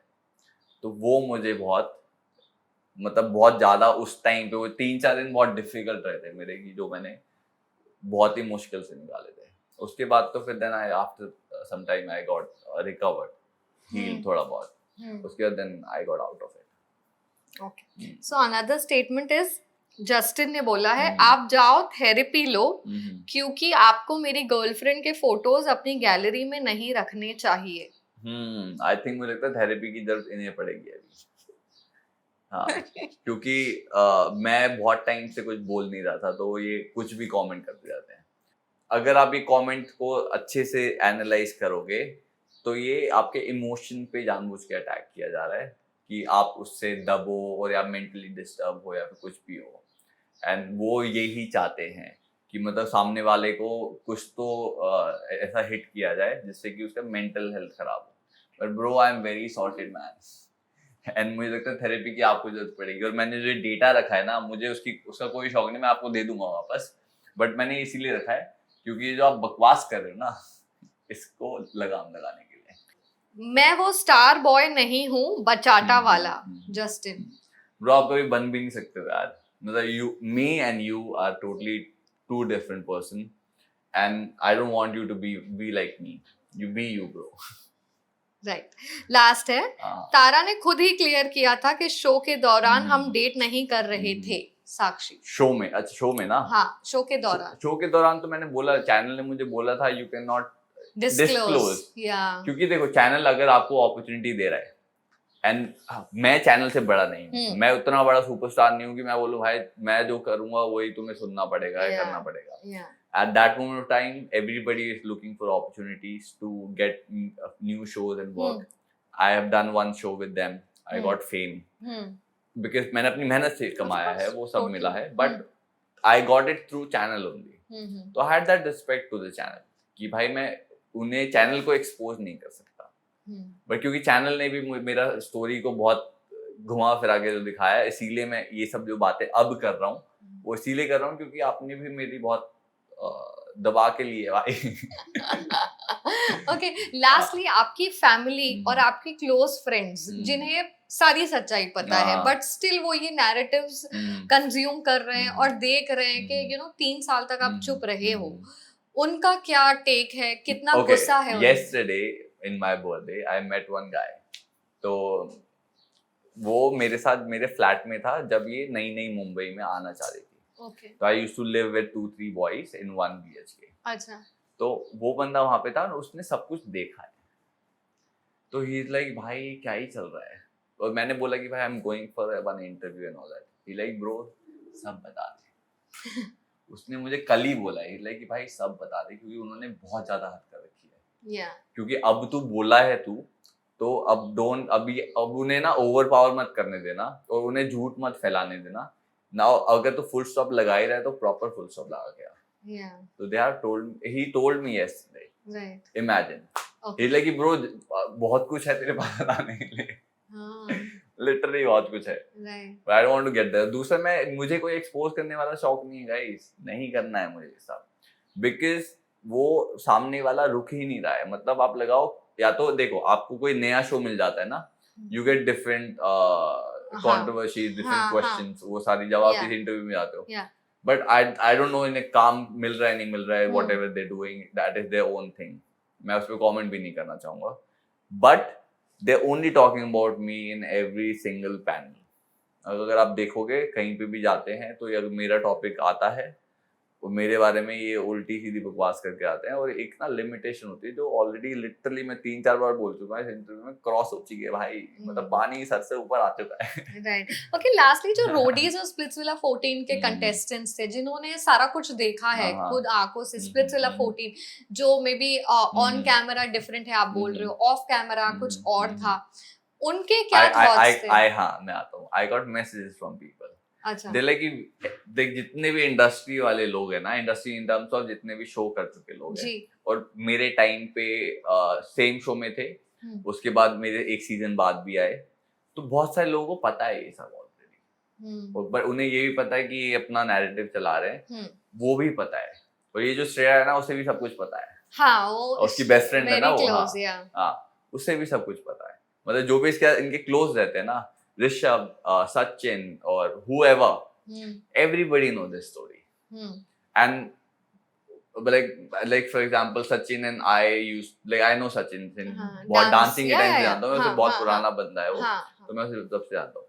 तो वो मुझे बहुत मतलब बहुत ज्यादा उस टाइम पे वो 3-4 दिन बहुत डिफिकल्ट रहे थे मेरे, की जो मैंने बहुत ही मुश्किल से निकाले थे. उसके बाद तो फिर then I after some time I got recovered, heal थोड़ा बहुत. उसके बाद then I got out of it. Okay, so another statement is, Justin ने बोला है आप जाओ थेरेपी लो क्योंकि आपको मेरी गर्लफ्रेंड के फोटोज अपनी गैलरी में नहीं रखने चाहिए. आई थिंक मुझे लगता है थेरेपी की जरूरत इन्हें पड़ेगी अभी. हाँ, क्योंकि मैं बहुत टाइम से कुछ बोल नहीं रहा था तो ये कुछ भी कमेंट करते जाते हैं. अगर आप ये कमेंट को अच्छे से एनालाइज करोगे तो ये आपके इमोशन पे जानबूझ के अटैक किया जा रहा है कि आप उससे दबो और या मेंटली डिस्टर्ब हो या फिर कुछ भी हो. एंड वो यही चाहते हैं कि मतलब सामने वाले को कुछ तो ऐसा हिट किया जाए जिससे कि उसका मेंटल हेल्थ खराब हो. But bro, I am very sorted man and मुझे लगता है थेरेपी की आपको जरूरत पड़ेगी. और मैंने जो डेटा रखा है ना, मुझे उसका कोई शौक नहीं, मैं आपको दे दूंगा वापस. बट मैंने इसीलिए रखा है क्योंकि ये जो आप बकवास कर रहे हो ना इसको लगाम लगाने के लिए। मैं वो स्टार बॉय नहीं हूँ बचाटा वाला हम्म। जस्टिन। ब्रो आप कभी बन भी नहीं सकते हो यार, मतलब you me and you are totally two different person and I don't want you to be like me, you be you bro. Right, last है, हाँ। तारा ने खुद ही क्लियर किया था कि शो के दौरान हम हम्म। डेट नहीं कर रहे थे। साक्षी, शो में, अच्छा शो में ना, हाँ शो के दौरान शो के दौरान तो मैंने बोला, चैनल ने मुझे बोला था यू कैन नॉट डिस्क्लोज, या क्योंकि देखो चैनल अगर आपको अपॉर्चुनिटी दे रहा है एंड मैं चैनल से बड़ा नहीं हूँ, मैं उतना बड़ा सुपरस्टार नहीं हूँ कि मैं बोलूँ भाई मैं जो करूंगा वही तुम्हें सुनना पड़ेगा या करना पड़ेगा। At that moment of time, everybody is looking for opportunities to get new shows and work. I have done one show with them. I got fame because मैंने अपनी मेहनत से कमाया है, वो सब मिला है, but I got it through channel only. तो I had that respect to the channel कि भाई मैं उन्हें चैनल को एक्सपोज नहीं कर सकता, बट क्योंकि चैनल ने भी मेरा स्टोरी को बहुत घुमा फिरा के जो दिखाया, इसीलिए मैं ये सब जो बातें अब कर रहा हूँ वो इसीलिए कर रहा हूँ क्योंकि आपने भी मेरी बहुत दबा के लिए भाई। ओके, लास्टली आपकी फैमिली और आपके क्लोज फ्रेंड्स जिन्हें सारी सच्चाई पता है बट स्टिल वो ये नैरेटिव्स कंज्यूम कर रहे हैं और देख रहे हैं कि 3 साल तक आप चुप रहे हो, उनका क्या टेक है, कितना गुस्सा है? Yesterday in my birthday I met one guy, तो वो मेरे साथ मेरे फ्लैट में था जब ये नई नई मुंबई में आना चाह रही थी। Okay. तो I used to live with 2-3 boys in 1 BHK। अच्छा। तो वो बंदा वहां पे था और उसने सब कुछ देखा है, तो ही इज लाइक भाई क्या ही चल रहा है, और मैंने बोला कि भाई I am going for one interview and all that. He like bro सब बता दे। उसने मुझे कल ही बोला है लाइक कि भाई सब बता दे क्योंकि उन्होंने बहुत ज्यादा हद कर रखी है। क्योंकि अब तू बोला है तू तो अब उन्हें ना ओवर पावर मत करने देना और उन्हें झूठ मत फैलाने देना ना। अगर तो फुल स्टॉप लगा ही रहा है तो प्रॉपर फुल स्टॉप लगा गया। तो they are he told me yesterday, right, imagine he like bro बहुत कुछ है तेरे पास बताने के लिए, लिटरली बहुत कुछ है, right. I don't want to get there. दूसरा मुझे कोई एक्सपोज करने वाला शौक नहीं है गाइस, नहीं करना है मुझे ये सब, बिकॉज वो सामने वाला रुक ही नहीं रहा है। मतलब आप लगाओ, या तो देखो आपको कोई नया शो मिल जाता है ना, you get different controversies, different questions, वो सारी जब आप किसी इंटरव्यू में जाते हो, बट आई डोंट नो इन्हें काम मिल रहा है नहीं मिल रहा है, what ever they doing that is their own thing, मैं उस पर कॉमेंट भी नहीं करना चाहूंगा। But they only talking about me in every single panel. अगर आप देखोगे कहीं पे भी जाते हैं तो अगर मेरा टॉपिक आता है वो मेरे बारे में ये उल्टी सीधी बकवास करके आते हैं, और एक ना लिमिटेशन होती है जो ऑलरेडी लिटरली मैं 3-4 बार बोल चुका हूं इस इंटरव्यू में, क्रॉस हो चुकी है भाई, मतलब पानी सर से ऊपर आ चुका है। राइट, ओके, लास्टली जो रोडीज और स्प्लिट्सविला 14 के कंटेस्टेंट्स थे जिन्होंने सारा कुछ देखा है खुद आंखों से, स्प्लिट्सविला 14 जो may be on camera different है आप बोल रहे हो, ऑफ कैमरा कुछ और था, उनके क्या थॉट्स थे? हाँ मैं आता हूँ, I got messages from people. अच्छा, देख जितने भी इंडस्ट्री वाले लोग हैं ना, इंडस्ट्री इन टर्म्स ऑफ जितने भी शो कर चुके लोग हैं और मेरे टाइम पे सेम शो में थे, उसके बाद मेरे एक सीजन बाद भी आए, तो बहुत सारे लोगों को पता है ये सब ऑलरेडी, पर उन्हें ये भी पता है कि ये अपना नैरेटिव चला रहे हैं, वो भी पता है, और ये जो श्रेया है ना उसे भी सब कुछ पता है। हाँ, वो उसकी बेस्ट फ्रेंड है ना वो, हाँ उसे भी सब कुछ पता है, मतलब जो भी इनके क्लोज रहते हैं ना, Rishabh, Sachin, or whoever, everybody knows this story. And like for example, Sachin and I I know Sachin, बहुत dancing के टाइम से जानता हूँ, मैं उसे बहुत पुराना बंदा है वो, तो मैं उसे तब से जानता हूँ,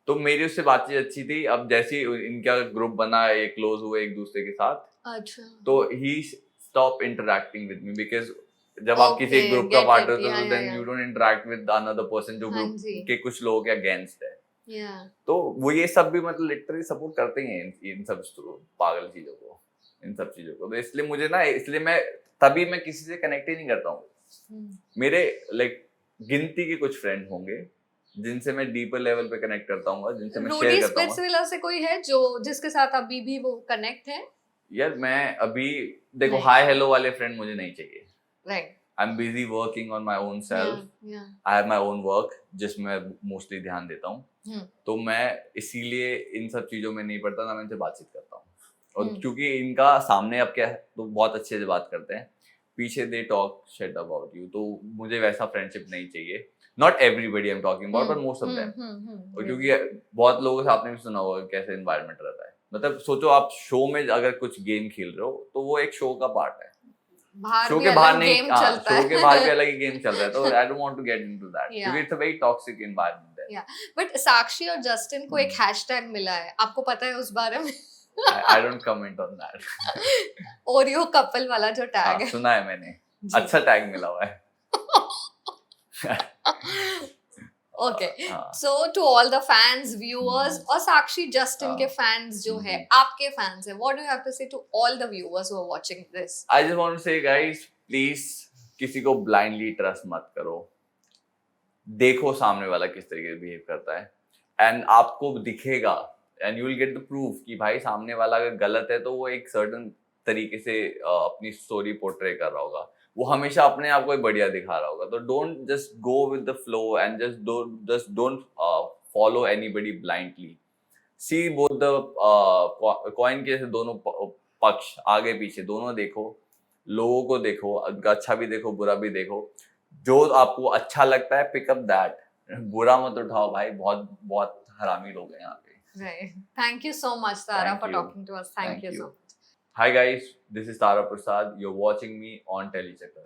तो मेरी उससे बातचीत अच्छी थी। अब जैसे इनका ग्रुप बना, ये क्लोज हुए एक दूसरे के साथ, अच्छा, तो he stopped interacting with me because जब आप किसी एक ग्रुप का पार्ट होते हो then you don't interact with another person जो ग्रुप के कुछ लोगों के अगेंस्ट है, तो वो ये सब भी मतलब लिटरली सपोर्ट करते हैं इन सब पागल चीजों को, इन सब चीजों को। तो इसलिए मुझे ना, इसलिए मैं किसी से कनेक्ट ही नहीं करता हूँ। मेरे गिनती के कुछ फ्रेंड होंगे जिनसे मैं डीपर लेवल पे कनेक्ट करता हूँ, जिनसे मैं शेयर करता हूँ। स्प्लिट्सविला से कोई है जो जिसके साथ अभी भी वो कनेक्ट है? यार मैं अभी देखो हाय हेलो वाले फ्रेंड मुझे नहीं चाहिए, right. I'm busy working on my own self. I have my own work जिसमें मोस्टली ध्यान देता हूँ, तो मैं इसीलिए इन सब चीजों में नहीं पड़ता, ना मैं इनसे बातचीत करता हूँ। और क्योंकि इनका सामने अब क्या है तो बहुत अच्छे से बात करते हैं, पीछे they talk shit about you, तो मुझे वैसा फ्रेंडशिप नहीं चाहिए. Not everybody I am talking about, but most of them. और क्योंकि बहुत लोगों से आपने भी सुना होगा कैसे एनवायरनमेंट रहता है. मतलब सोचो आप शो में अगर कुछ गेम खेल रहे हो तो वो एक शो का पार्ट है. शो के बाहर नहीं, शो के बाहर भी अलग ही गेम चल रहा है, तो I don't want to get into that क्योंकि it's a very toxic environment there. But Sakshi और जस्टिन को एक हैशटैग मिला है, आपको पता है उस बारे में? I don't comment on that. Oreo couple वाला जो टैग है, सुना है मैंने, अच्छा टैग मिला हुआ है. Okay, so to all the fans, viewers और साक्षी जस्टिन के फैंस जो है, आपके फैंस है, what do you have to say to all the viewers who are watching this? I just want to say guys, please किसी को blindly trust मत करो. देखो सामने वाला किस तरीके से बिहेव करता है, एंड आपको दिखेगा and you will get the proof कि भाई सामने वाला अगर गलत है तो वो एक सर्टेन तरीके से अपनी स्टोरी पोर्ट्रे कर रहा होगा, वो हमेशा अपने आप को बढ़िया दिखा रहा होगा. तो don't just go with the flow and just don't follow anybody blindly. See both the coin के दोनों पक्ष, आगे पीछे दोनों देखो, लोगों को देखो, अच्छा भी देखो बुरा भी देखो. जो आपको अच्छा लगता है पिक अप दैट, बुरा मत उठाओ भाई, बहुत बहुत हरामी लोग हैं यहाँ पे. Right. Thank you so much, Tara, for talking to us. Thank you so much. Hi guys, this is Tara Prasad. You're watching me on Telechecker.